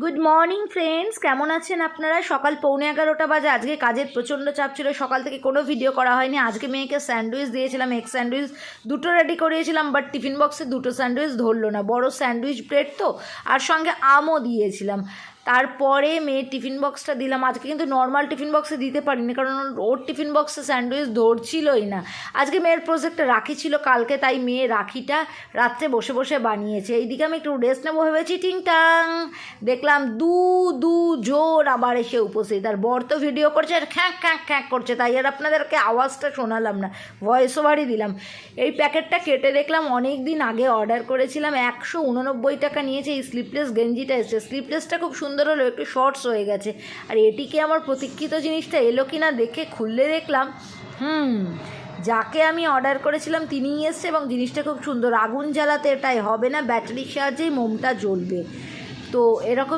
Good morning friends, কেমন আছেন আপনারা? সকাল 11:15 বাজে। আজকে কাজের প্রচণ্ড চাপ ছিল, সকাল থেকে কোনো ভিডিও করা হয়নি। আজকে মেয়েকে স্যান্ডউইচ দিয়েছিলাম, এগ স্যান্ডউইচ দুটো রেডি করিয়েছিলাম, বাট টিফিন বক্সে দুটো স্যান্ডউইচ ধরলো না। বড় স্যান্ডউইচ ব্রেড তো, আর সঙ্গে আমও দিয়েছিলাম। তারপরে মেয়ের টিফিন বক্সটা দিলাম। আজকে কিন্তু নর্মাল টিফিন বক্সে দিতে পারিনি, কারণ ওর টিফিন বক্সে স্যান্ডউইচ ধরছিলই না। আজকে মেয়ের প্রজেক্টটা রাখি ছিল কালকে, তাই মেয়ে রাখিটা রাত্রে বসে বসে বানিয়েছে। এইদিকে আমি একটু রেস্ট নেবো ভেবেছি, টিংটাং দেখলাম দু জোর আবার এসে উপস্থিত। আর বর তো ভিডিও করছে আর খ্যাঁক খ্যাঁক খ্যাঁক করছে, তাই আর আপনাদেরকে আওয়াজটা শোনালাম না, ভয়েস ওভারই দিলাম। এই প্যাকেটটা কেটে দেখলাম অনেক দিন আগে অর্ডার করেছিলাম, 189 টাকা নিয়েছে। এই স্লিপলেস গেঞ্জিটা এসছে, স্লিপলেসটা খুব সুন্দর হলো, একটু শর্টস হয়ে গেছে। আর এটিকে আমার প্রতীক্ষিত জিনিসটা এলো কি না দেখে খুললে দেখলাম যাকে আমি অর্ডার করেছিলাম তিনিই এসছে, এবং জিনিসটা খুব সুন্দর। আগুন জ্বালাতে এটাই হবে না, ব্যাটারির সাহায্যেই মোমটা জ্বলবে। তো এরকম